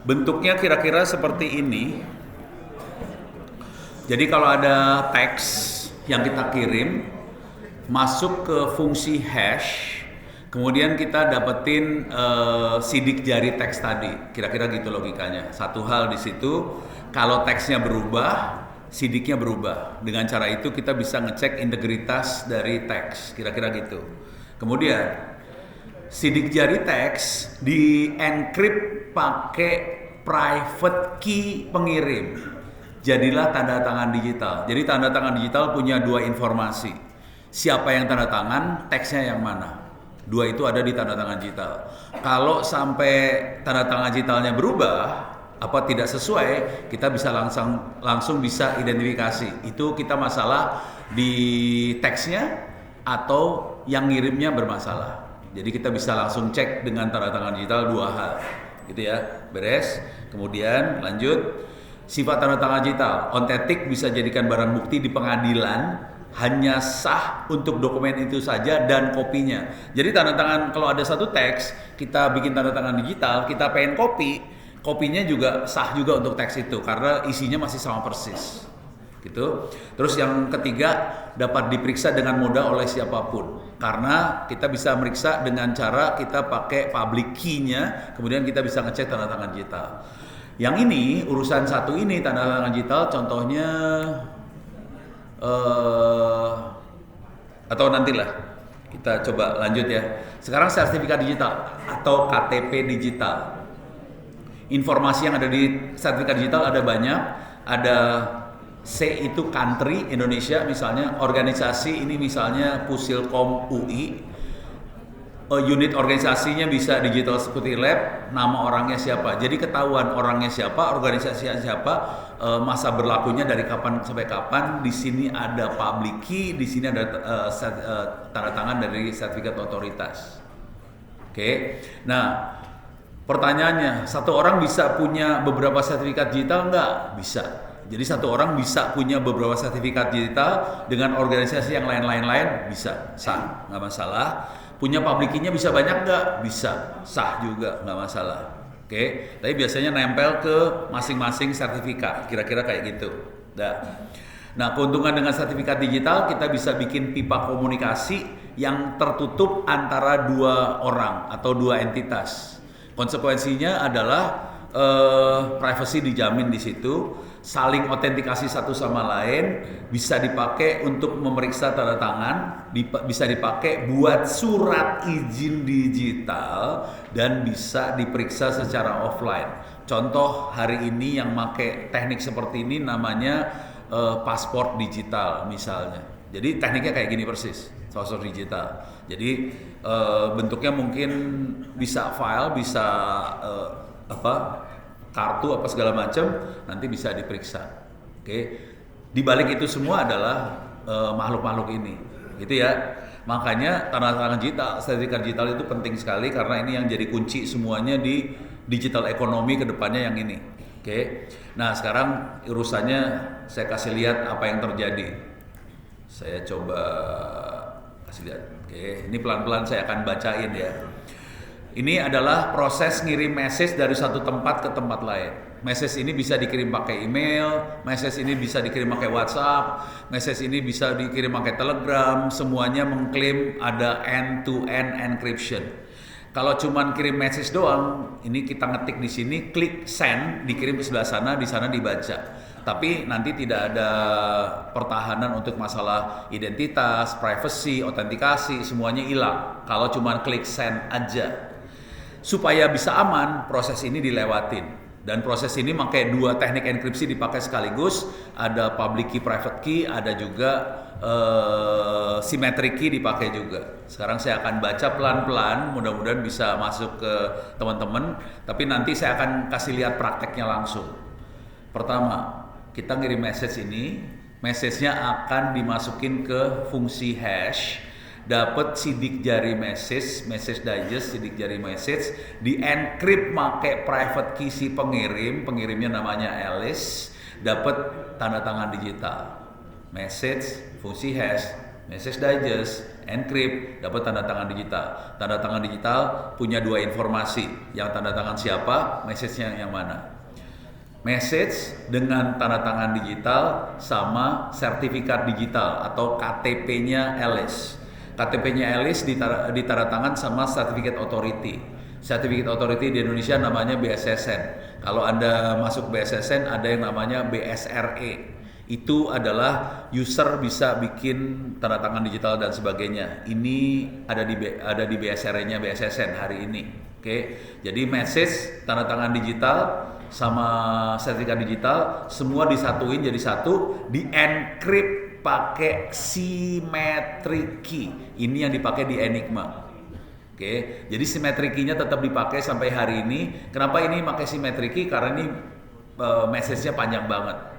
Bentuknya kira-kira seperti ini. Jadi kalau ada teks yang kita kirim masuk ke fungsi hash, kemudian kita dapetin sidik jari teks tadi. Kira-kira gitu logikanya. Satu hal di situ, kalau teksnya berubah, sidiknya berubah. Dengan cara itu kita bisa ngecek integritas dari teks. Kira-kira gitu. Kemudian sidik jari teks di encrypt pakai private key pengirim. Jadilah tanda tangan digital. Jadi tanda tangan digital punya dua informasi. Siapa yang tanda tangan, teksnya yang mana. Dua itu ada di tanda tangan digital. Kalau sampai tanda tangan digitalnya berubah, apa tidak sesuai, kita bisa langsung bisa identifikasi. Itu kita masalah di teksnya atau yang ngirimnya bermasalah. Jadi kita bisa langsung cek dengan tanda tangan digital dua hal, gitu ya. Beres. Kemudian lanjut, sifat tanda tangan digital. Ontetik bisa jadikan barang bukti di pengadilan, hanya sah untuk dokumen itu saja dan kopinya. Jadi tanda tangan, kalau ada satu teks, kita bikin tanda tangan digital, kita pengen kopinya juga sah juga untuk teks itu karena isinya masih sama persis. Gitu. Terus yang ketiga, dapat diperiksa dengan mudah oleh siapapun karena kita bisa meriksa dengan cara kita pakai public key-nya, kemudian kita bisa ngecek tanda tangan digital. Yang ini urusan satu ini tanda tangan digital, contohnya atau nantilah kita coba lanjut ya. Sekarang sertifikat digital atau KTP digital. Informasi yang ada di sertifikat digital ada banyak. Ada C itu country Indonesia misalnya, organisasi ini misalnya Pusilkom UI, unit organisasinya bisa Digital Security Lab, nama orangnya siapa, jadi ketahuan orangnya siapa, organisasinya siapa, masa berlakunya dari kapan sampai kapan. Di sini ada public key, di sini ada tanda tangan dari sertifikat otoritas. Oke. Nah, pertanyaannya, satu orang bisa punya beberapa sertifikat digital nggak? Bisa. Jadi satu orang bisa punya beberapa sertifikat digital dengan organisasi yang lain-lain bisa, sah, nggak masalah. Punya public key-nya bisa banyak nggak? Bisa, sah juga, nggak masalah. Oke, tapi biasanya nempel ke masing-masing sertifikat, kira-kira kayak gitu. Nah, keuntungan dengan sertifikat digital, kita bisa bikin pipa komunikasi yang tertutup antara dua orang atau dua entitas. Konsekuensinya adalah privacy dijamin di situ, saling otentikasi satu sama lain, bisa dipakai untuk memeriksa tanda tangan, bisa dipakai buat surat izin digital, dan bisa diperiksa secara offline. Contoh hari ini yang pakai teknik seperti ini namanya paspor digital misalnya. Jadi tekniknya kayak gini persis, paspor digital. Jadi bentuknya mungkin bisa file, bisa kartu apa segala macam, nanti bisa diperiksa. Oke. Di balik itu semua adalah makhluk-makhluk ini, gitu ya. Makanya tanda tangan digital, sertifikat digital itu penting sekali karena ini yang jadi kunci semuanya di digital ekonomi ke depannya yang ini. Oke. Nah, sekarang urusannya saya kasih lihat apa yang terjadi. Saya coba kasih lihat. Oke, ini pelan-pelan saya akan bacain ya. Ini adalah proses ngirim message dari satu tempat ke tempat lain. Message ini bisa dikirim pakai email, message ini bisa dikirim pakai WhatsApp, message ini bisa dikirim pakai Telegram. Semuanya mengklaim ada end-to-end encryption. Kalau cuman kirim message doang, ini kita ngetik di sini, klik send, dikirim ke sebelah sana, di sana dibaca. Tapi nanti tidak ada pertahanan untuk masalah identitas, privacy, autentikasi, semuanya hilang. Kalau cuman klik send aja. Supaya bisa aman, proses ini dilewatin. Dan proses ini pakai dua teknik enkripsi dipakai sekaligus. Ada public key, private key, ada juga symmetric key dipakai juga. Sekarang saya akan baca pelan-pelan, mudah-mudahan bisa masuk ke teman-teman. Tapi nanti saya akan kasih lihat prakteknya langsung. Pertama, kita ngirim message ini, message-nya akan dimasukin ke fungsi hash. Dapat sidik jari message digest, sidik jari message, di encrypt pakai private key si pengirimnya namanya Alice, dapat tanda tangan digital, message, fungsi hash, Message digest, encrypt, dapat tanda tangan digital. Tanda tangan digital punya dua informasi, yang tanda tangan siapa, message-nya yang mana. Message dengan tanda tangan digital sama sertifikat digital atau KTP-nya ELIS. KTP-nya ELIS ditanda tangan sama Certificate Authority. Certificate Authority di Indonesia namanya BSSN. Kalau Anda masuk BSSN ada yang namanya BSRE. Itu adalah user bisa bikin tanda tangan digital dan sebagainya. Ini ada di BSRE-nya BSSN hari ini. Oke. Jadi message, tanda tangan digital sama sertifikat digital semua disatuin jadi satu, di encrypt pakai symmetric key. Ini yang dipakai di Enigma. Oke, jadi symmetric key-nya tetap dipakai sampai hari ini. Kenapa ini pakai symmetric key? Karena ini message-nya panjang banget.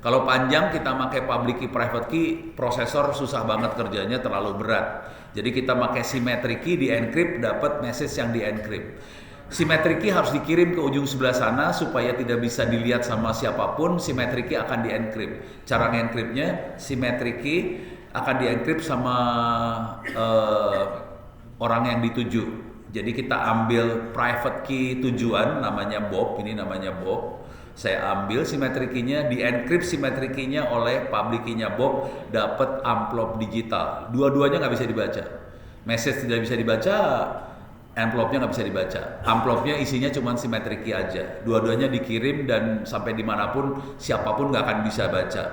Kalau panjang kita pakai public key, private key, prosesor susah banget kerjanya, terlalu berat. Jadi kita pakai symmetric key, di encrypt dapat message yang di encrypt. Symmetric key harus dikirim ke ujung sebelah sana supaya tidak bisa dilihat sama siapapun. Symmetric key akan di-encrypt. Cara nge-encryptnya, symmetric key akan di-encrypt sama orang yang dituju. Jadi kita ambil private key tujuan, namanya Bob, ini namanya Bob. Saya ambil symmetric key-nya, di-encrypt symmetric key-nya oleh public key-nya Bob, dapat amplop digital. Dua-duanya nggak bisa dibaca. Message tidak bisa dibaca, envelope-nya nggak bisa dibaca. Amplopnya isinya cuma symmetric key aja. Dua-duanya dikirim dan sampai dimanapun siapapun nggak akan bisa baca.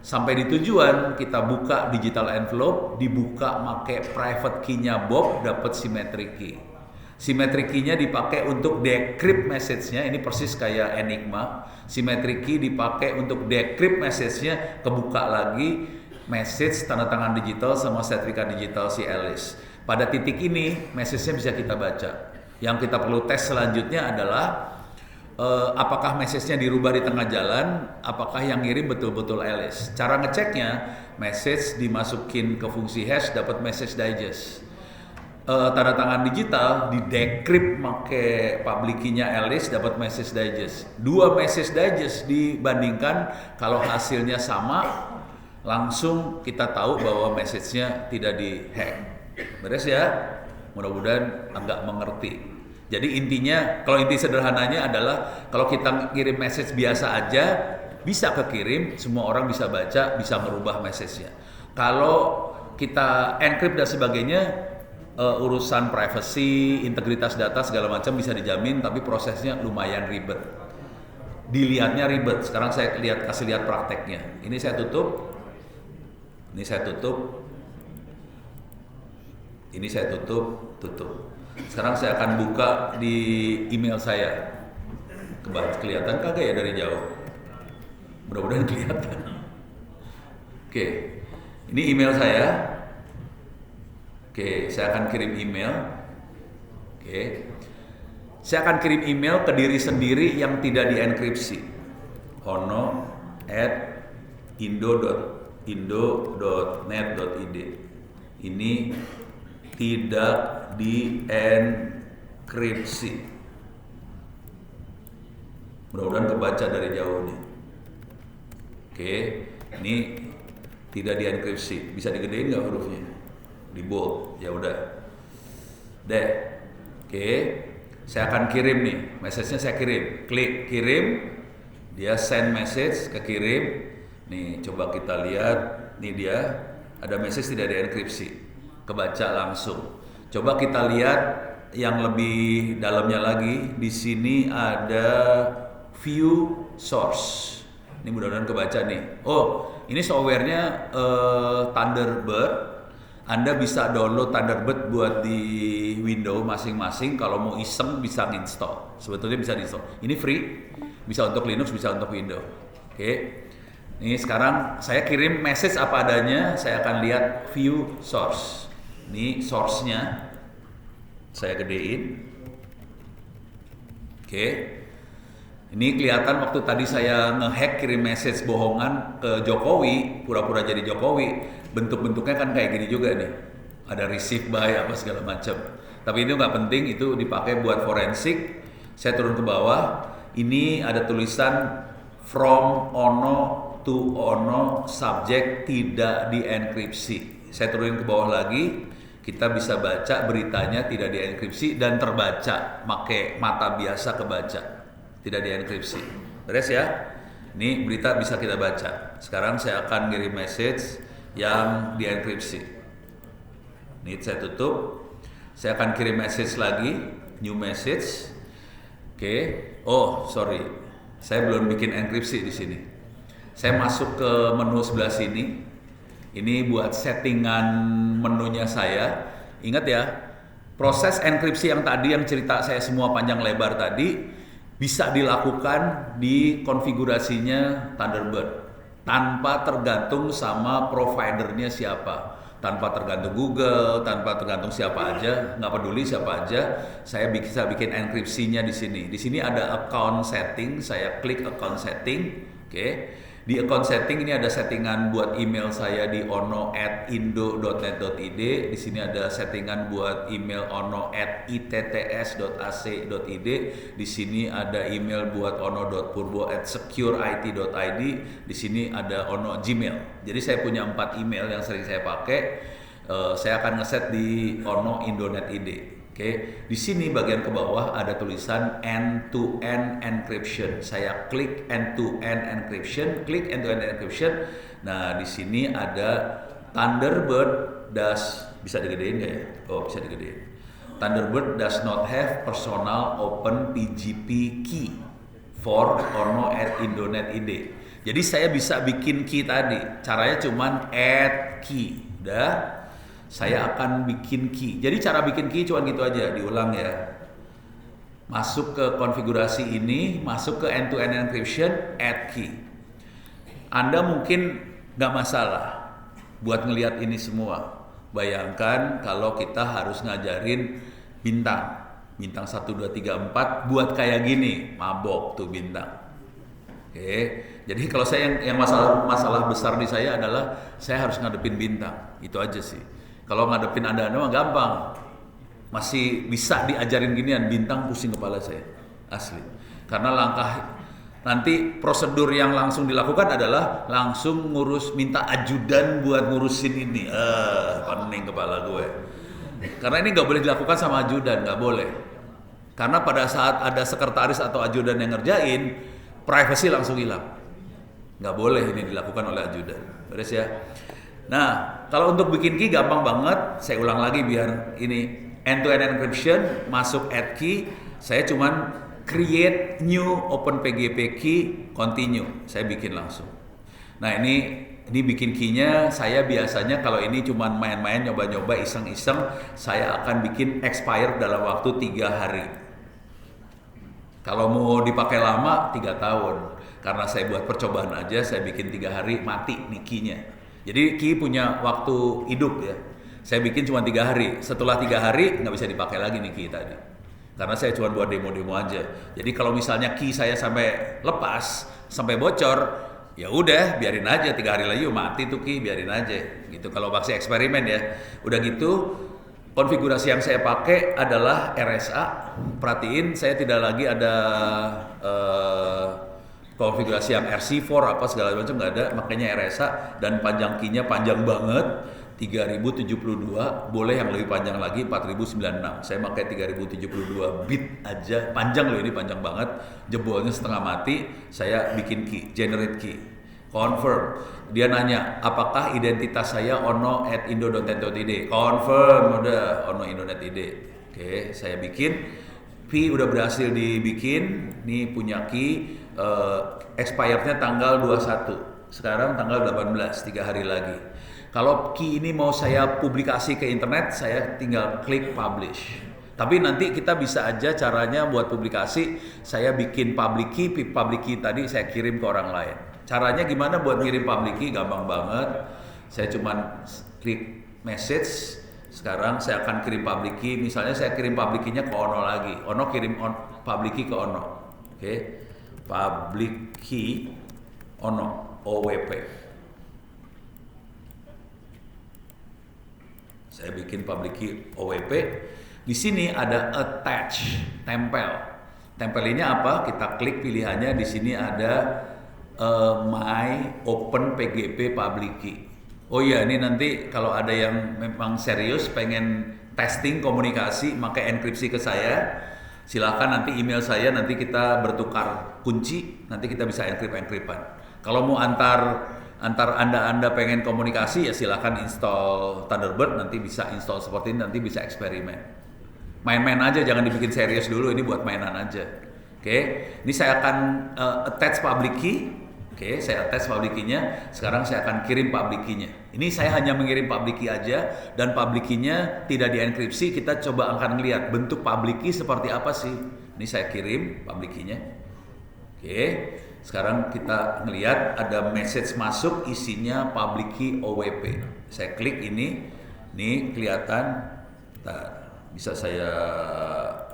Sampai di tujuan kita buka digital envelope, dibuka pakai private key-nya Bob, dapat symmetric key. Symmetric key-nya dipakai untuk decrypt message-nya, ini persis kayak Enigma. Symmetric key dipakai untuk decrypt message-nya, kebuka lagi message tanda tangan digital sama sertifikat digital si ELIS. Pada titik ini, message-nya bisa kita baca. Yang kita perlu tes selanjutnya adalah apakah message-nya dirubah di tengah jalan, apakah yang ngirim betul-betul ELIS. Cara ngeceknya, message dimasukin ke fungsi hash, dapat message digest. Tanda tangan digital di decrypt pakai public key-nya ELIS, dapat message digest. Dua message digest dibandingkan, kalau hasilnya sama, langsung kita tahu bahwa message-nya tidak di-hack. Beres ya? Mudah-mudahan agak mengerti. Jadi intinya, kalau inti sederhananya adalah kalau kita kirim message biasa aja, bisa kekirim, semua orang bisa baca, bisa merubah message-nya. Kalau kita encrypt dan sebagainya, urusan privacy, integritas data segala macam bisa dijamin, tapi prosesnya lumayan ribet. Dilihatnya ribet. Sekarang saya kasih lihat prakteknya. Ini saya tutup. Ini saya tutup. Ini saya tutup. Sekarang saya akan buka di email saya. Kelihatan kagak ya dari jauh? Mudah-mudahan kelihatan. Oke, ini email saya. Oke, saya akan kirim email. Oke, saya akan kirim email ke diri sendiri yang tidak dienkripsi. hono@indo.net.id. Ini tidak dienkripsi. Mudah-mudahan kebaca dari jauh nih. Oke, ini tidak dienkripsi. Bisa digedein nggak hurufnya? Di bold, ya udah. Deh. Oke, saya akan kirim nih. Message-nya saya kirim. Klik kirim. Dia send message, kekirim. Nih, coba kita lihat. Nih dia, ada message tidak dienkripsi. Kebaca langsung. Coba kita lihat yang lebih dalamnya lagi. Di sini ada view source. Ini mudah-mudahan kebaca nih. Oh, ini softwarenya Thunderbird. Anda bisa download Thunderbird buat di Windows masing-masing. Kalau mau iseng bisa install. Sebetulnya bisa di-install. Ini free. Bisa untuk Linux, bisa untuk Windows. Oke. Ini sekarang saya kirim message apa adanya. Saya akan lihat view source. Ini source-nya. Saya gedein. Oke. Ini kelihatan waktu tadi saya ngehack kirim message bohongan ke Jokowi, pura-pura jadi Jokowi, bentuk-bentuknya kan kayak gini juga nih. Ada receive by apa segala macam. Tapi itu nggak penting, itu dipakai buat forensik. Saya turun ke bawah. Ini ada tulisan from Ono to Ono, subject tidak dienkripsi. Saya turunin ke bawah lagi, kita bisa baca beritanya tidak dienkripsi dan terbaca, pakai mata biasa kebaca, tidak dienkripsi. Beres ya? Ini berita bisa kita baca. Sekarang saya akan kirim message yang dienkripsi. Ini saya tutup. Saya akan kirim message lagi, new message. Oke. Oh, sorry. Saya belum bikin enkripsi di sini. Saya masuk ke menu sebelah sini. Ini buat settingan menunya saya. Ingat ya, proses enkripsi yang tadi yang cerita saya semua panjang lebar tadi bisa dilakukan di konfigurasinya Thunderbird tanpa tergantung sama providernya siapa, tanpa tergantung Google, tanpa tergantung siapa aja, nggak peduli siapa aja. Saya bisa bikin enkripsinya di sini. Di sini ada account setting, saya klik account setting, oke. Di account setting ini ada settingan buat email saya di ono@indo.net.id. Di sini ada settingan buat email ono@itts.ac.id. Di sini ada email buat ono.purbo@secureIT.id. Di sini ada ono Gmail. Jadi saya punya 4 email yang sering saya pakai. Saya akan ngeset di ono Indonet.id. Oke, di sini bagian ke bawah ada tulisan end-to-end encryption. Saya klik end-to-end encryption, klik end-to-end encryption. Nah, di sini ada Thunderbird bisa digedein nggak ya? Oh, bisa digedein. Thunderbird does not have personal open PGP key for ono@indonet.id. Jadi saya bisa bikin key tadi. Caranya cuman add key. Udah. Saya akan bikin key. Jadi cara bikin key cuma gitu aja, diulang ya. Masuk ke konfigurasi ini, masuk ke end-to-end encryption, add key. Anda mungkin nggak masalah buat ngelihat ini semua. Bayangkan kalau kita harus ngajarin bintang 1, 2, 3, 4 buat kayak gini, mabok tuh bintang. Oke. Jadi kalau saya yang masalah besar di saya adalah saya harus ngadepin bintang. Itu aja sih. Kalau ngadepin Anda mah gampang. Masih bisa diajarin ginian, bintang pusing kepala saya. Asli. Karena langkah nanti prosedur yang langsung dilakukan adalah langsung minta ajudan buat ngurusin ini. Pening kepala gue. Karena ini nggak boleh dilakukan sama ajudan, nggak boleh. Karena pada saat ada sekretaris atau ajudan yang ngerjain, privasi langsung hilang. Nggak boleh ini dilakukan oleh ajudan. Beres ya? Nah, kalau untuk bikin key gampang banget. Saya ulang lagi biar ini end-to-end encryption, masuk add key. Saya cuman create new open PGP key, continue. Saya bikin langsung. Nah, ini bikin key-nya. Saya biasanya kalau ini cuman main-main, nyoba-nyoba, iseng-iseng, saya akan bikin expire dalam waktu 3 hari. Kalau mau dipakai lama 3 tahun. Karena saya buat percobaan aja, saya bikin 3 hari mati nih key-nya. Jadi key punya waktu hidup ya. Saya bikin cuma 3 hari. Setelah 3 hari nggak bisa dipakai lagi nih key tadi. Karena saya cuma buat demo-demo aja. Jadi kalau misalnya key saya sampai lepas, sampai bocor, ya udah biarin aja 3 hari lagi mati tuh key, biarin aja. Gitu kalau vaksin eksperimen ya. Udah gitu konfigurasi yang saya pakai adalah RSA. Perhatiin saya tidak lagi ada konfigurasi yang RC4 apa segala macam nggak ada, makanya RSA. Dan panjang key-nya panjang banget, 3072. Boleh yang lebih panjang lagi 4096. Saya pakai 3072 bit aja, panjang loh ini, panjang banget. Jebolnya setengah mati. Saya bikin key, generate key, confirm. Dia nanya apakah identitas saya ono@indo.net.id. Confirm, udah ono Indonet.id. Oke, saya bikin. Key udah berhasil dibikin. Nih punya key. Expirednya tanggal 21. Sekarang tanggal 18, 3 hari lagi. Kalau key ini mau saya publikasi ke internet, saya tinggal klik publish. Tapi nanti kita bisa aja caranya buat publikasi, saya bikin public key tadi saya kirim ke orang lain. Caranya gimana buat ngirim public key? Gampang banget. Saya cuman klik message. Sekarang saya akan kirim public key. Misalnya saya kirim public key-nya ke Ono lagi. Ono kirim public key ke Ono. Oke. Public key Ono OWP. Saya bikin public key OWP. Di sini ada attach, tempel. Tempelnya apa? Kita klik pilihannya. Di sini ada my open PGP public key. Oh iya, ini nanti kalau ada yang memang serius pengen testing komunikasi pakai enkripsi ke saya, silakan nanti email saya, nanti kita bertukar kunci, nanti kita bisa enkrip-enkripan. Kalau mau antar Anda pengen komunikasi ya silakan install Thunderbird, nanti bisa install seperti ini, nanti bisa eksperimen. Main-main aja, jangan dibikin serius dulu, ini buat mainan aja. Oke, ini saya akan attach public key. Oke, saya attach public key-nya. Sekarang saya akan kirim public key-nya. Ini saya hanya mengirim public key aja dan public key-nya tidak dienkripsi. Kita coba akan lihat bentuk public key seperti apa sih. Ini saya kirim public key-nya. Oke, sekarang kita ngelihat ada message masuk isinya public key OWP. Saya klik ini. Nih kelihatan. Bisa saya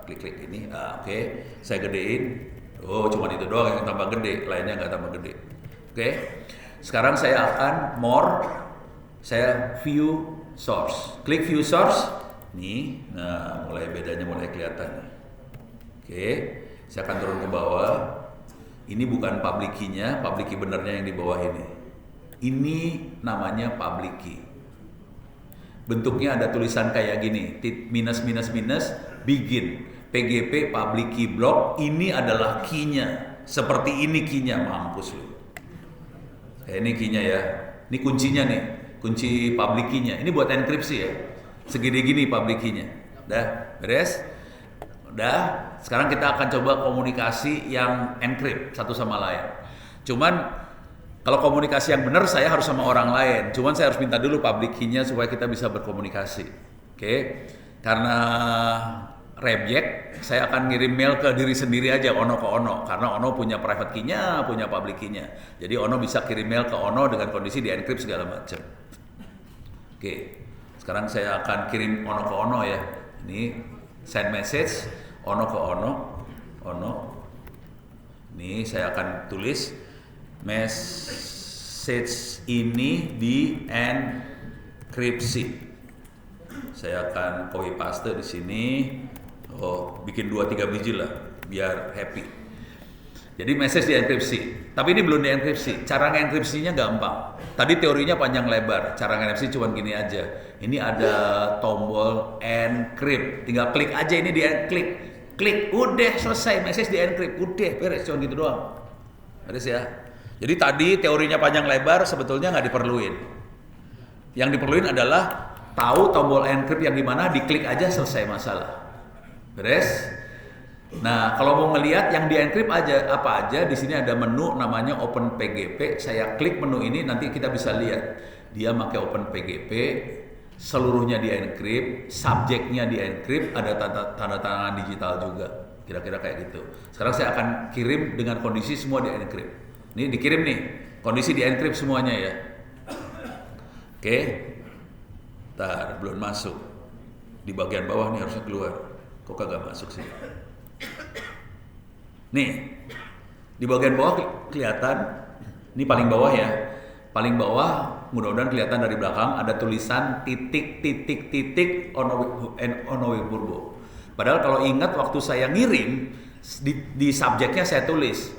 klik ini. Oke, saya gedein. Oh, cuma itu doang yang tambah gede, lainnya nggak tambah gede. Oke, sekarang saya akan more, saya view source, klik view source, nih, nah mulai bedanya mulai kelihatan nih. Oke, saya akan turun ke bawah, ini bukan public key-nya, public key benernya yang di bawah ini namanya public key. Bentuknya ada tulisan kayak gini, minus minus minus, begin, PGP public key block, ini adalah key-nya, seperti ini key-nya, mampus lu. Ini key-nya ya, ini kuncinya nih, kunci public key-nya. Ini buat enkripsi ya, segini gini public key-nya. Udah, beres? Udah, sekarang kita akan coba komunikasi yang encrypt satu sama lain. Cuman kalau komunikasi yang benar saya harus sama orang lain. Cuman saya harus minta dulu public key-nya supaya kita bisa berkomunikasi. Oke, karena reject, saya akan ngirim mail ke diri sendiri aja, Ono ke Ono, karena Ono punya private key-nya, punya public key-nya. Jadi Ono bisa kirim mail ke Ono dengan kondisi di encrypt segala macam. Oke, sekarang saya akan kirim Ono ke Ono ya. Ini send message Ono ke Ono. Ini saya akan tulis message ini di enkripsi. Saya akan copy paste di sini. Oh, bikin 2-3 biji lah biar happy. Jadi message dienkripsi. Tapi ini belum dienkripsi. Cara ngenkripsinya gampang. Tadi teorinya panjang lebar. Cara ngenkripsi cuma gini aja. Ini ada tombol encrypt. Tinggal klik aja ini klik. Udah selesai message diencrypt. Udah beres, cuma gitu doang. Beres ya. Jadi tadi teorinya panjang lebar sebetulnya nggak diperluin. Yang diperluin adalah tahu tombol encrypt yang dimana, diklik aja selesai masalah. Beres? Nah, kalau mau ngelihat yang di encrypt aja apa aja, di sini ada menu namanya Open PGP. Saya klik menu ini, nanti kita bisa lihat dia pakai Open PGP, seluruhnya di encrypt, subjeknya di encrypt, ada tanda tangan digital juga. Kira-kira kayak gitu. Sekarang saya akan kirim dengan kondisi semua di encrypt. Ini dikirim nih, kondisi di encrypt semuanya ya. Oke. Ntar, belum masuk. Di bagian bawah nih harusnya keluar. Kok kagak masuk sih? Nih, di bagian bawah kelihatan. Ini paling bawah ya. Paling bawah, mudah-mudahan kelihatan dari belakang ada tulisan titik Ono Purbo. Padahal kalau ingat waktu saya ngirim di subjeknya saya tulis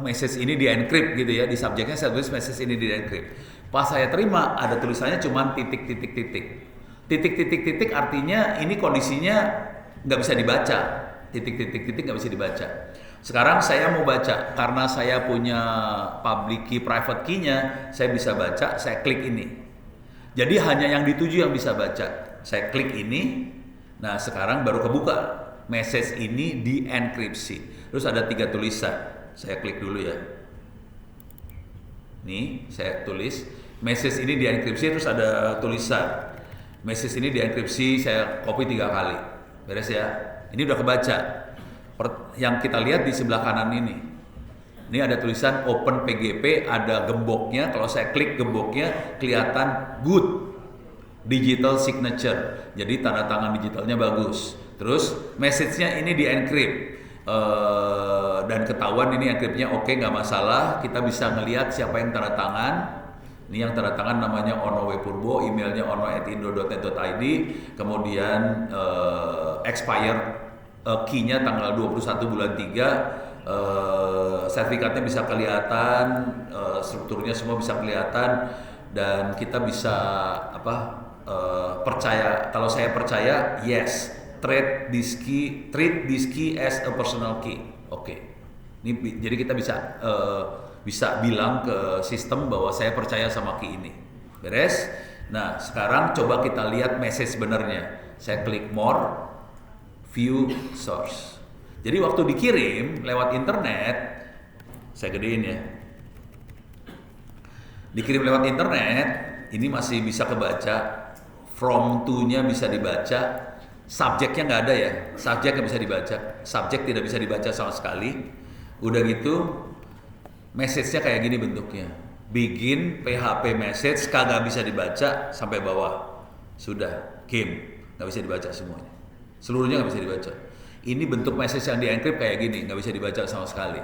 message ini di encrypt gitu ya, di subjeknya saya tulis message ini di encrypt. Pas saya terima ada tulisannya cuman titik artinya ini kondisinya nggak bisa dibaca, titik nggak bisa dibaca. Sekarang saya mau baca, karena saya punya public key private key-nya, saya bisa baca, saya klik ini. Jadi hanya yang dituju yang bisa baca. Saya klik ini, nah sekarang baru kebuka message ini di enkripsi. Terus ada 3 tulisan. Saya klik dulu ya. Nih, saya tulis message ini di enkripsi, terus ada tulisan message ini di enkripsi, saya copy 3 kali. Beres ya. Ini udah kebaca. Yang kita lihat di sebelah kanan ini. Ini ada tulisan Open PGP, ada gemboknya. Kalau saya klik gemboknya kelihatan good digital signature. Jadi tanda tangan digitalnya bagus. Terus message-nya ini di encrypt. Dan ketahuan ini encryptnya oke, nggak masalah. Kita bisa ngelihat siapa yang tanda tangan. Ini yang tanda tangan namanya Ono W Purbo, emailnya ono@indo.net.id, kemudian expire key-nya tanggal 21 bulan 3, sertifikatnya bisa kelihatan, strukturnya semua bisa kelihatan, dan kita bisa percaya. Kalau saya percaya, yes, treat this key as a personal key. Oke. Ini jadi kita bisa bilang ke sistem bahwa saya percaya sama key ini. Beres? Nah, sekarang coba kita lihat message sebenarnya. Saya klik more, view source. Jadi waktu dikirim lewat internet, saya gedein ya. Dikirim lewat internet, ini masih bisa kebaca. From to-nya bisa dibaca. Subjeknya nggak ada ya. Subjek nggak bisa dibaca. Subjek tidak bisa dibaca sama sekali. Udah gitu, message-nya kayak gini bentuknya. Begin PHP message kagak bisa dibaca sampai bawah. Sudah, game nggak bisa dibaca semuanya. Seluruhnya nggak bisa dibaca. Ini bentuk message yang di-encrypt kayak gini, nggak bisa dibaca sama sekali.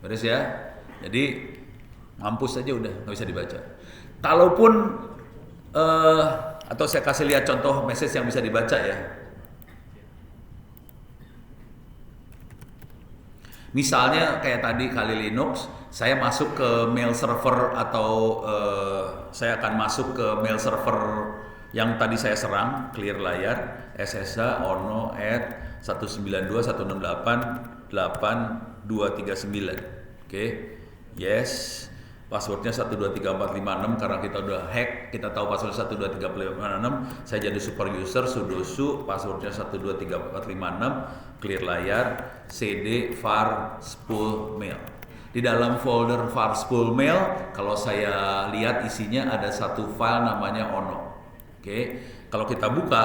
Beres ya? Jadi mampus aja udah, nggak bisa dibaca. Kalaupun atau saya kasih lihat contoh message yang bisa dibaca ya. Misalnya kayak tadi Kali Linux, saya masuk ke mail server atau saya akan masuk ke mail server yang tadi saya serang, clear layar, SSH ono @ 192.168.8239. Oke. Yes. Passwordnya 123456 karena kita udah hack, kita tahu password 123456. Saya jadi super user sudo su, passwordnya 123456, clear layar, cd var spool mail. Di dalam folder var spool mail, kalau saya lihat isinya ada satu file namanya ono. Oke. Kalau kita buka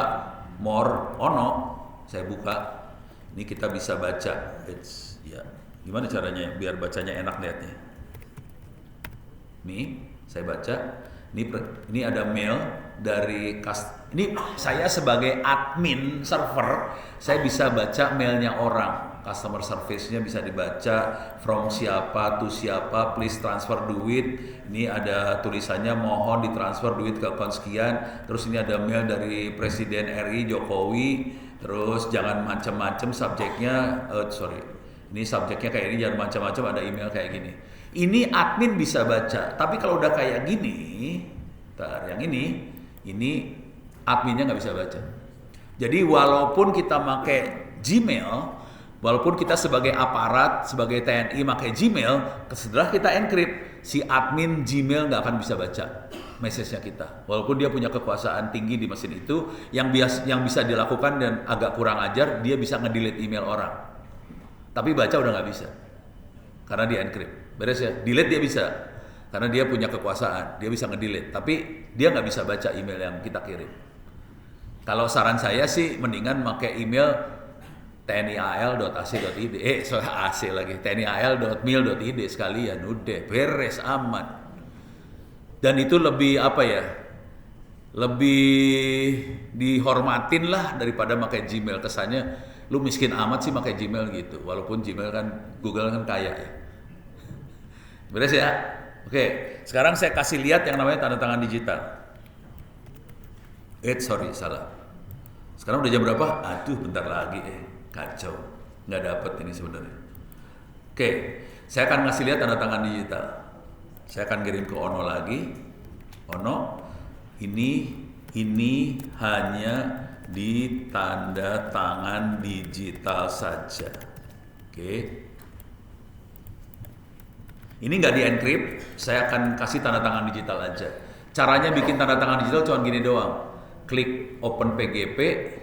more ono, saya buka, ini kita bisa baca. Ya, gimana caranya biar bacanya enak lihatnya? Nih, saya baca. Ini ada mail dari ini saya sebagai admin server, saya bisa baca mailnya orang. Customer service-nya bisa dibaca, from siapa to siapa, please transfer duit. Ini ada tulisannya mohon ditransfer duit ke akun sekian. Terus ini ada mail dari Presiden RI Jokowi. Terus jangan macam-macam subjeknya, ini subjeknya kayak ini, jangan macam-macam, ada email kayak gini. Ini admin bisa baca, tapi kalau udah kayak gini, yang ini adminnya nggak bisa baca. Jadi walaupun kita pakai Gmail, walaupun kita sebagai aparat, sebagai TNI pakai Gmail, setelah kita encrypt, si admin Gmail nggak akan bisa baca message-nya kita. Walaupun dia punya kekuasaan tinggi di mesin itu, yang bisa dilakukan dan agak kurang ajar, dia bisa nge-delete email orang. Tapi baca udah nggak bisa, karena dia encrypt. Beres ya, delete dia bisa, karena dia punya kekuasaan, dia bisa nge-delete. Tapi dia nggak bisa baca email yang kita kirim. Kalau saran saya sih, mendingan pakai email tnial.ac.id, AC lagi, tnial.mil.id sekalian, udah beres aman. Dan itu lebih lebih dihormatin lah daripada pakai Gmail. Kesannya lu miskin amat sih pakai Gmail gitu, walaupun Gmail kan Google kan kaya ya. Beres ya? Oke, sekarang saya kasih lihat yang namanya tanda tangan digital. Salah. Sekarang udah jam berapa? Aduh, bentar lagi. Kacau. Nggak dapet ini sebenarnya. Oke, saya akan ngasih lihat tanda tangan digital. Saya akan kirim ke Ono lagi. Ono, ini hanya di tanda tangan digital saja. Oke. Ini nggak di-encrypt, saya akan kasih tanda tangan digital aja. Caranya bikin tanda tangan digital cuma gini doang. Klik Open PGP,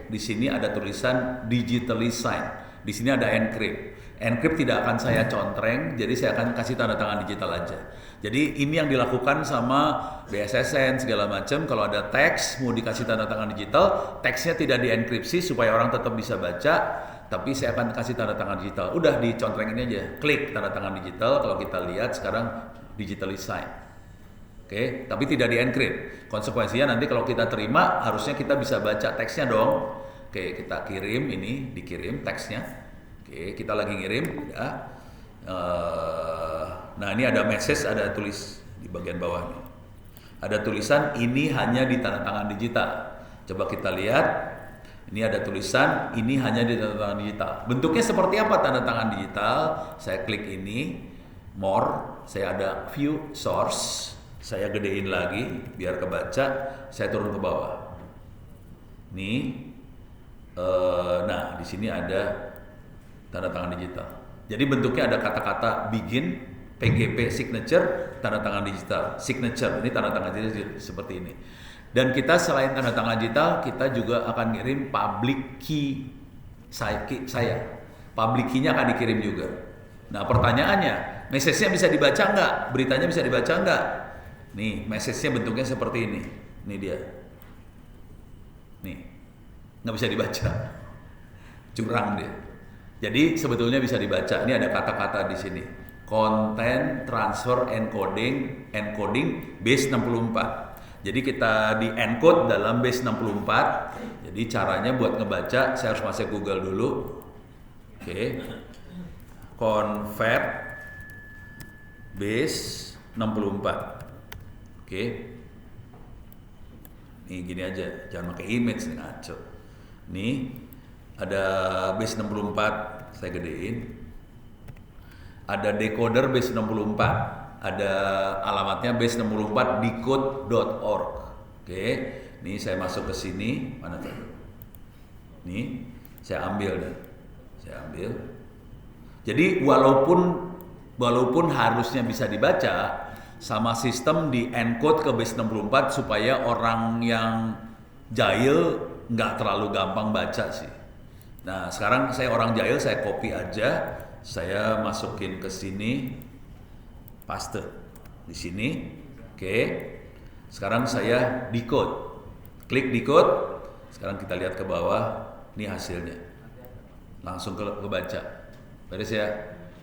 di sini ada tulisan Digitally Sign. Di sini ada encrypt. Encrypt tidak akan saya contreng, jadi saya akan kasih tanda tangan digital aja. Jadi ini yang dilakukan sama BSSN segala macam. Kalau ada teks mau dikasih tanda tangan digital, teksnya tidak dienkripsi supaya orang tetap bisa baca. Tapi saya akan kasih tanda tangan digital. Udah dicontreng ini aja. Klik tanda tangan digital. Kalau kita lihat sekarang digitally sign. Oke, tapi tidak di-encrypt. Konsekuensinya nanti kalau kita terima, harusnya kita bisa baca teksnya dong. Oke, kita kirim ini, dikirim teksnya. Oke, kita lagi ngirim. Ya. Nah ini ada message, ada tulis di bagian bawah nih. Ada tulisan ini hanya di tanda tangan digital. Coba kita lihat. Ini ada tulisan, ini hanya di tanda tangan digital. Bentuknya seperti apa tanda tangan digital? Saya klik ini, more, saya ada view source. Saya gedein lagi biar kebaca. Saya turun ke bawah. Nih, nah di sini ada tanda tangan digital. Jadi bentuknya ada kata-kata begin, PGP signature, tanda tangan digital. Signature ini tanda tangan digital seperti ini. Dan kita selain tanda tangan digital, kita juga akan ngirim public key saya. Public key-nya akan dikirim juga. Nah pertanyaannya, message-nya bisa dibaca nggak? Beritanya bisa dibaca nggak? Nih, message-nya bentuknya seperti ini. Ini dia. Nih, nggak bisa dibaca. Curang dia. Jadi sebetulnya bisa dibaca. Ini ada kata-kata di sini. Content transfer encoding base 64. Jadi kita di encode dalam base 64. Jadi caranya buat ngebaca, saya harus masuk Google dulu. Oke. Convert base 64. Oke. Nih gini aja, jangan pakai image nih, ngaco. Nih ada base 64, saya gedein. Ada decoder base 64. Ada alamatnya base 64 decode.org. Oke. Nih saya masuk ke sini, mana tuh? Nih, saya ambil nih. Saya ambil. Jadi walaupun harusnya bisa dibaca, sama sistem di encode ke base 64 supaya orang yang jahil nggak terlalu gampang baca sih. Nah sekarang saya orang jahil, saya copy aja, saya masukin ke sini, paste di sini. Oke. Sekarang saya decode, klik decode. Sekarang kita lihat ke bawah, ini hasilnya, langsung kebaca. Beres ya.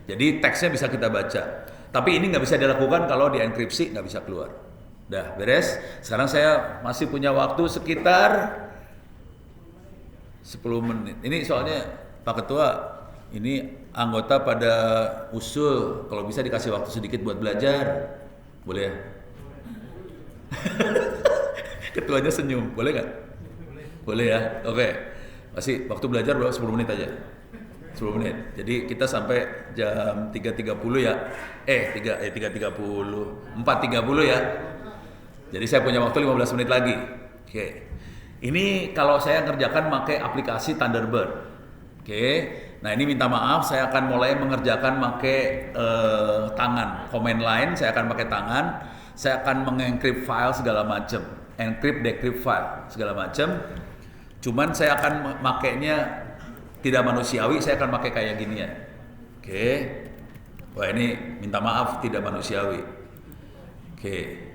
Jadi teksnya bisa kita baca. Tapi ini nggak bisa dilakukan kalau di enkripsi, nggak bisa keluar. Dah beres. Sekarang saya masih punya waktu sekitar 10 menit. Ini soalnya Pak Ketua, ini anggota pada usul. Kalau bisa dikasih waktu sedikit buat belajar, boleh ya? Ketuanya senyum, boleh nggak? Boleh ya. Oke. Masih waktu belajar berapa? 10 menit aja. 10 menit. Jadi kita sampai jam 3.30 ya. 3.30. 4.30 ya. Jadi saya punya waktu 15 menit lagi. Oke. Ini kalau saya ngerjakan pakai aplikasi Thunderbird. Oke. Nah, ini minta maaf, saya akan mulai mengerjakan pakai tangan. Command line saya akan pakai tangan. Saya akan mengencrypt file segala macam. Encrypt, decrypt file segala macam. Cuman saya akan makainya tidak manusiawi, saya akan pakai kayak gini ya. Oke. Wah ini minta maaf tidak manusiawi. Oke.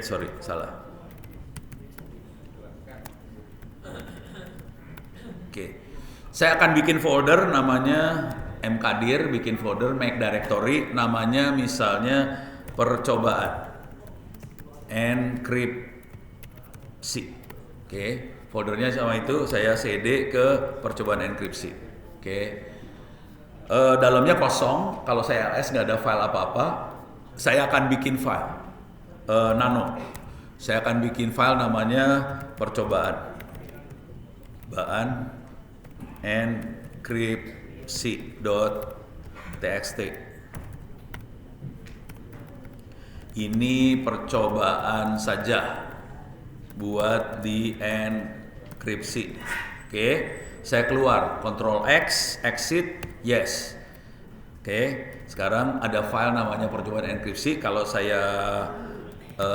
Sorry, salah. Oke. Saya akan bikin folder namanya mkdir, bikin folder make directory namanya misalnya percobaan enkripsi. Oke, foldernya sama itu saya cd ke percobaan enkripsi. Oke, dalamnya kosong. Kalau saya ls nggak ada file apa-apa, saya akan bikin file nano. Saya akan bikin file namanya percobaan enkripsi.txt. Ini percobaan saja buat di enkripsi. Oke, saya keluar, Ctrl X, exit, yes. Oke, sekarang ada file namanya percobaan enkripsi. Kalau saya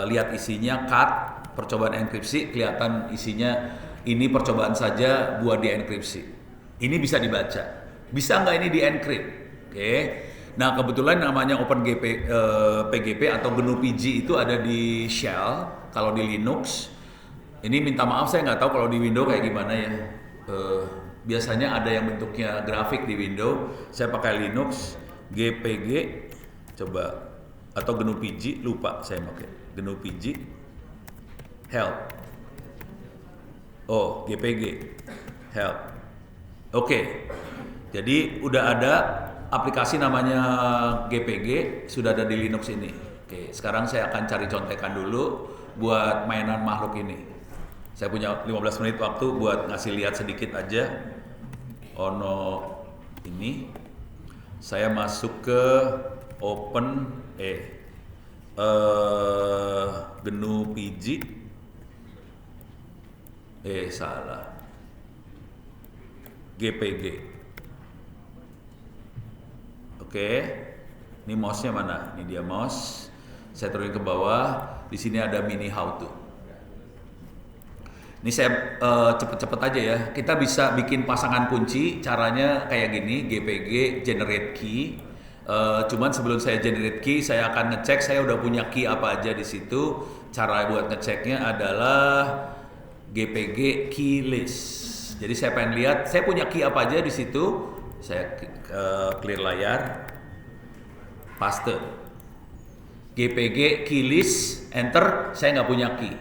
lihat isinya, cut percobaan enkripsi, kelihatan isinya ini percobaan saja buat di enkripsi. Ini bisa dibaca. Bisa nggak ini di encrypt? Oke. Nah kebetulan namanya PGP atau GNU PG itu ada di shell. Kalau di Linux. Ini minta maaf saya nggak tahu kalau di Windows kayak gimana ya. Biasanya ada yang bentuknya grafik di Windows. Saya pakai Linux, GPG, coba atau GNU PG, lupa saya pakai GNU PG, help. Oh, GPG, help. Oke, jadi udah ada aplikasi namanya GPG, sudah ada di Linux ini. Oke, sekarang saya akan cari contekan dulu buat mainan makhluk ini. Saya punya 15 menit waktu buat ngasih lihat sedikit aja. Ono ini. Saya masuk ke open GNU PG. Salah. GPG. Oke. Ini mouse-nya mana? Ini dia mouse. Saya turunin ke bawah. Di sini ada mini how to. Ini saya cepet-cepet aja ya. Kita bisa bikin pasangan kunci. Caranya kayak gini, GPG generate key. Cuman sebelum saya generate key, saya akan ngecek saya udah punya key apa aja di situ. Cara buat ngeceknya adalah GPG key list. Jadi saya pengen lihat saya punya key apa aja di situ. Saya clear layar, paste. GPG key list, enter. Saya nggak punya key,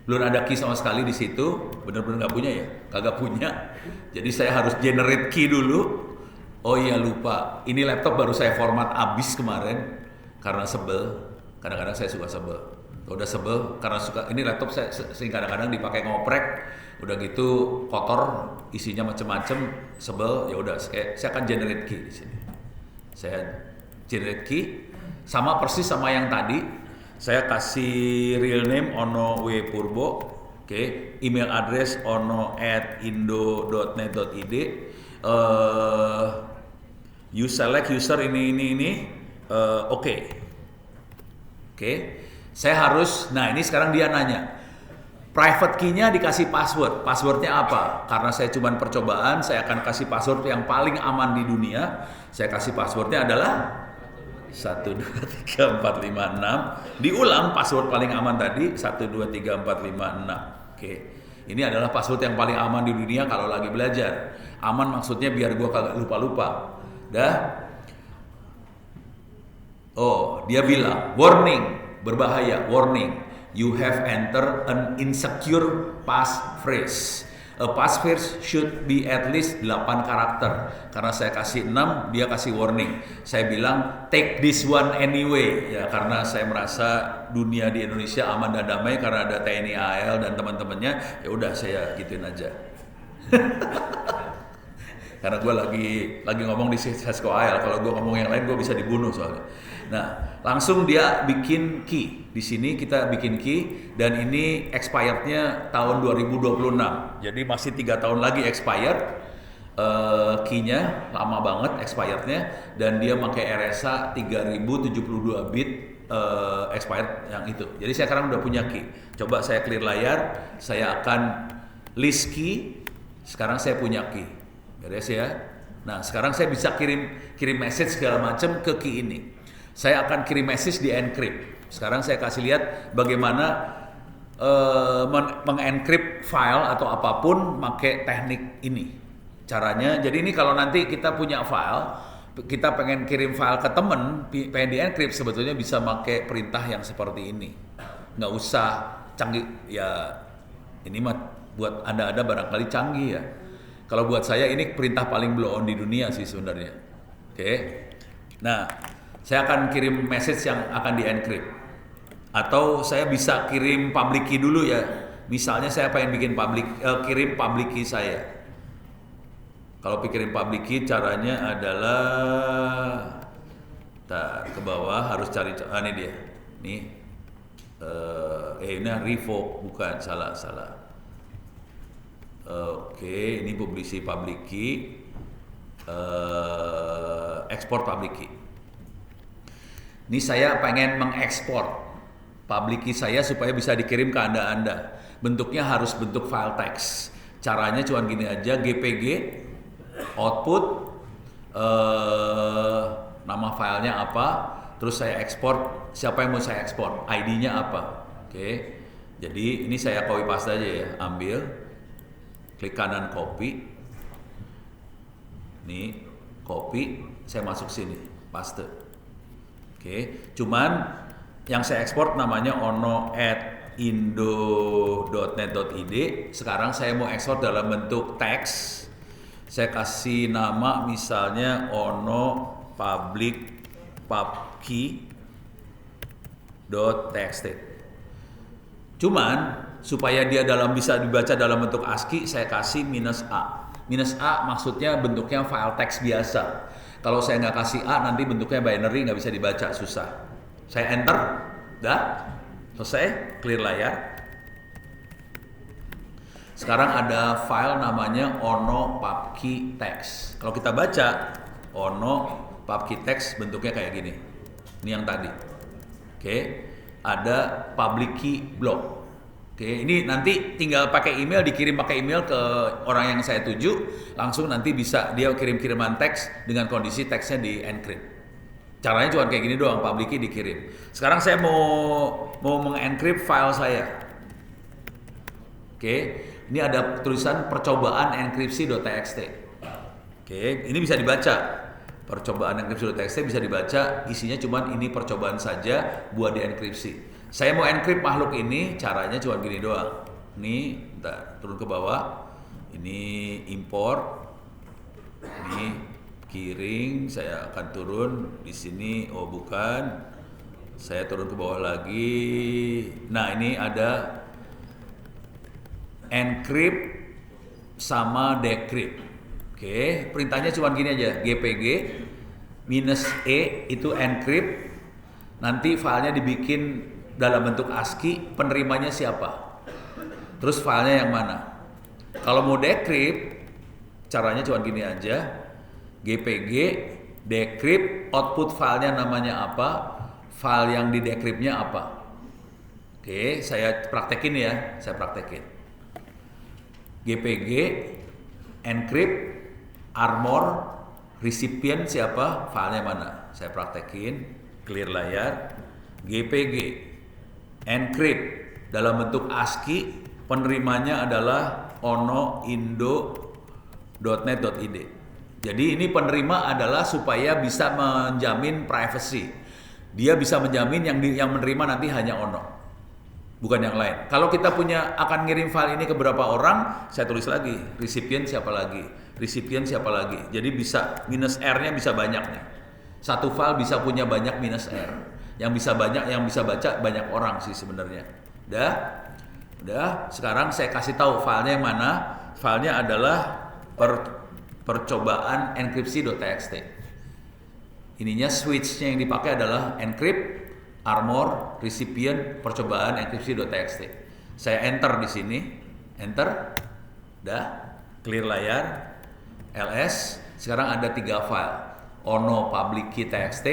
belum ada key sama sekali di situ. Bener-bener nggak punya ya, kagak punya. Jadi saya harus generate key dulu. Oh iya lupa, ini laptop baru saya format abis kemarin karena sebel. Kadang-kadang saya suka sebel. Udah sebel karena suka ini laptop saya kadang-kadang dipakai ngoprek. Udah gitu kotor, isinya macem-macem, sebel. Ya udah, saya akan generate key di sini. Saya generate key sama persis sama yang tadi. Saya kasih real name Ono W Purbo, email address ono@indo.net.id. You select user ini, oke. Saya harus, nah ini sekarang dia nanya. Private key-nya dikasih password. Passwordnya apa? Karena saya cuma percobaan, saya akan kasih password yang paling aman di dunia. Saya kasih passwordnya adalah 1, 2, 3, 4, 5, 6. Diulang password paling aman tadi 1, 2, 3, 4, 5, 6. Ini adalah password yang paling aman di dunia kalau lagi belajar. Aman maksudnya biar gua kagak lupa-lupa. Oh, dia bilang warning, berbahaya, warning. You have entered an insecure passphrase. A passphrase should be at least 8 karakter. Karena saya kasih 6, dia kasih warning. Saya bilang take this one anyway. Ya karena saya merasa dunia di Indonesia aman dan damai karena ada TNI AL dan teman-temannya. Ya udah saya gituin aja. Karena gue lagi ngomong di Cisco AL. Kalau gue ngomong yang lain gue bisa dibunuh soalnya. Nah, langsung dia bikin key. Di sini kita bikin key dan ini expirednya tahun 2026. Jadi masih 3 tahun lagi expired. Key-nya lama banget expirednya dan dia pakai RSA 3072 bit expired yang itu. Jadi saya sekarang udah punya key. Coba saya clear layar, saya akan list key. Sekarang saya punya key. Beres ya. Nah, sekarang saya bisa kirim message segala macam ke key ini. Saya akan kirim message di encrypt. Sekarang saya kasih lihat bagaimana mengencrypt file atau apapun pakai teknik ini. Caranya, jadi ini kalau nanti kita punya file, kita pengen kirim file ke temen, pengen di encrypt sebetulnya bisa pakai perintah yang seperti ini. Nggak usah canggih, ya ini mah buat anda barangkali canggih ya. Kalau buat saya ini perintah paling blow on di dunia sih sebenarnya. Nah, saya akan kirim message yang akan di encrypt. Atau saya bisa kirim public key dulu ya. Misalnya saya pengen bikin kirim public key saya. Kalau pikirin public key caranya adalah ke bawah harus cari ini dia. Ini revoke bukan salah. Ini publish public key. Export public key. Ini saya pengen mengekspor public key saya supaya bisa dikirim ke Anda. Bentuknya harus bentuk file text. Caranya cuma gini aja, GPG, output, nama filenya apa, terus saya ekspor, siapa yang mau saya ekspor, ID-nya apa. Jadi ini saya copy paste aja ya, ambil, klik kanan copy, ini copy, saya masuk sini, paste. Cuman yang saya ekspor namanya ono@indo.net.id. Sekarang saya mau ekspor dalam bentuk teks. Saya kasih nama misalnya ono public pubkey.txt. Cuman supaya dia bisa dibaca dalam bentuk ASCII, saya kasih -a. Minus A maksudnya bentuknya file teks biasa. Kalau saya nggak kasih A, nanti bentuknya binary, nggak bisa dibaca, susah. Saya enter, dah, selesai, clear layar. Sekarang ada file namanya ono pubkey text. Kalau kita baca ono pubkey text bentuknya kayak gini. Ini yang tadi. Oke, ada public key block. Oke, ini nanti tinggal pakai email, dikirim pakai email ke orang yang saya tuju, langsung nanti bisa dia kirim-kiriman teks dengan kondisi teksnya di encrypt. Caranya cuma kayak gini doang, public key dikirim. Sekarang saya mau mengencrypt file saya. Oke, ini ada tulisan percobaan enkripsi.txt. Oke, ini bisa dibaca. Percobaan enkripsi.txt bisa dibaca, isinya cuman ini percobaan saja buat dienkripsi. Saya mau encrypt makhluk ini, caranya cuma gini doang. Ini, bentar, turun ke bawah. Ini import. Ini kiring, saya akan turun di sini. Oh, bukan. Saya turun ke bawah lagi. Nah, ini ada encrypt sama decrypt. Oke, perintahnya cuma gini aja. GPG -E itu encrypt. Nanti filenya dibikin dalam bentuk ASCII, penerimanya siapa? Terus filenya yang mana? Kalau mau decrypt, caranya cuma gini aja. GPG decrypt, output filenya namanya apa? File yang di decryptnya apa? Oke, saya praktekin ya, saya praktekin. GPG encrypt armor recipient siapa? Filenya mana? Saya praktekin, clear layar. GPG encrypt dalam bentuk ASCII, penerimanya adalah ono.indo.net.id. Jadi ini penerima adalah supaya bisa menjamin privacy. Dia bisa menjamin yang menerima nanti hanya ono, bukan yang lain. Kalau kita akan ngirim file ini ke beberapa orang, saya tulis lagi recipient siapa lagi, recipient siapa lagi. Jadi bisa minus R-nya bisa banyak nih. Satu file bisa punya banyak minus R. Yang bisa banyak, yang bisa baca banyak orang sih sebenarnya. Udah. Sekarang saya kasih tahu filenya yang mana. Filenya adalah percobaan enkripsi.txt. Ininya switch-nya yang dipakai adalah encrypt, armor, recipient, percobaan enkripsi.txt. Saya enter di sini, enter, udah, clear layar, ls. Sekarang ada 3 file, ono public key txt,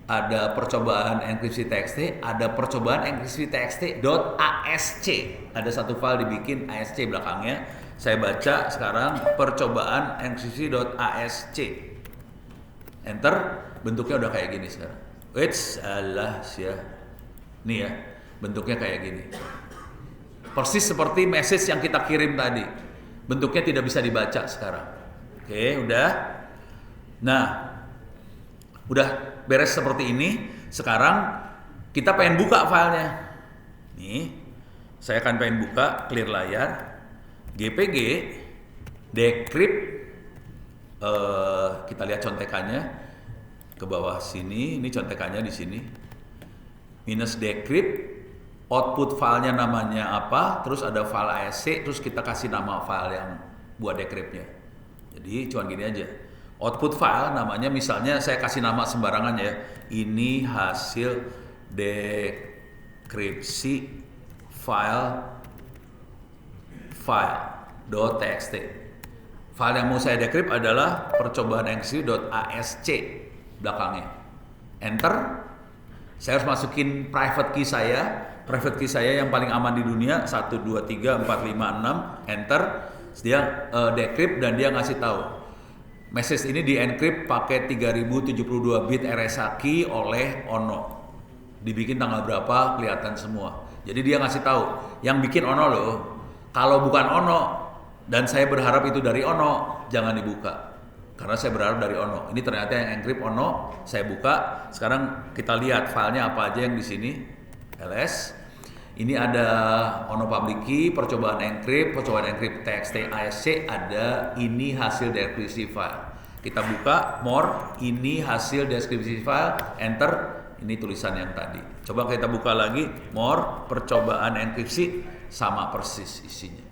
ada percobaan enkripsi txt, ada percobaan enkripsi txt.asc. Ada satu file dibikin asc belakangnya. Saya baca sekarang percobaan enkripsi.asc. Enter, bentuknya udah kayak gini sekarang. Alah sia. Nih ya, bentuknya kayak gini. Persis seperti message yang kita kirim tadi. Bentuknya tidak bisa dibaca sekarang. Oke, udah. Nah, udah beres seperti ini. Sekarang kita pengen buka filenya. Nih, saya akan pengen buka, clear layar, GPG, decrypt. Kita lihat contekannya ke bawah sini. Ini contekannya di sini. Minus decrypt, output filenya namanya apa? Terus ada file ASC. Terus kita kasih nama file yang buat decryptnya. Jadi cuma gini aja. Output file namanya misalnya saya kasih nama sembarangan ya. Ini hasil dekripsi file.txt. File yang mau saya decrypt adalah percobaan enkripsi.asc belakangnya. Enter. Saya harus masukin private key saya. Private key saya yang paling aman di dunia 1 2 3 4 5 6. Enter. Dia decrypt dan dia ngasih tahu. Message ini di-encrypt pakai 3072 bit RSA key oleh Ono. Dibikin tanggal berapa kelihatan semua. Jadi dia ngasih tahu, yang bikin Ono loh. Kalau bukan Ono dan saya berharap itu dari Ono, jangan dibuka. Karena saya berharap dari Ono. Ini ternyata yang encrypt Ono, saya buka. Sekarang kita lihat filenya apa aja yang di sini. ls. Ini ada ono public key, percobaan encrypt txt ASC, ada ini hasil deskripsi file. Kita buka more, ini hasil deskripsi file, enter, ini tulisan yang tadi. Coba kita buka lagi, more, percobaan enkripsi, sama persis isinya.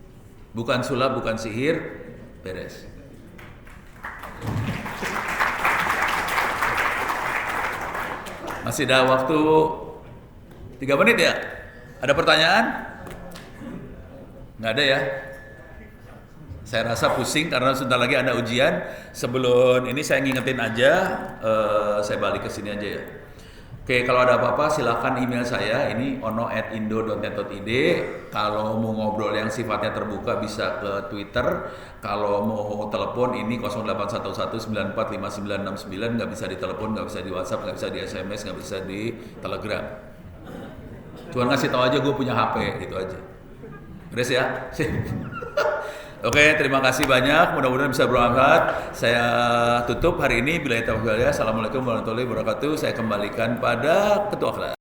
Bukan sulap, bukan sihir, Beres. Masih ada waktu 3 menit ya? Ada pertanyaan? Nggak ada ya? Saya rasa pusing karena sebentar lagi ada ujian. Sebelum ini saya ngingetin aja, saya balik ke sini aja ya. Oke, kalau ada apa-apa silakan email saya, ini ono@indo.net.id. Kalau mau ngobrol yang sifatnya terbuka bisa ke Twitter. Kalau mau telepon ini 0811945969, nggak bisa di telepon, nggak bisa di WhatsApp, nggak bisa di SMS, nggak bisa di Telegram. Cuma ngasih tahu aja gue punya HP, gitu aja. Beres ya? Oke, terima kasih banyak. Mudah-mudahan bisa berangkat. Saya tutup hari ini. Bila taufiq hidayah. Assalamualaikum warahmatullahi wabarakatuh. Saya kembalikan pada ketua kelas.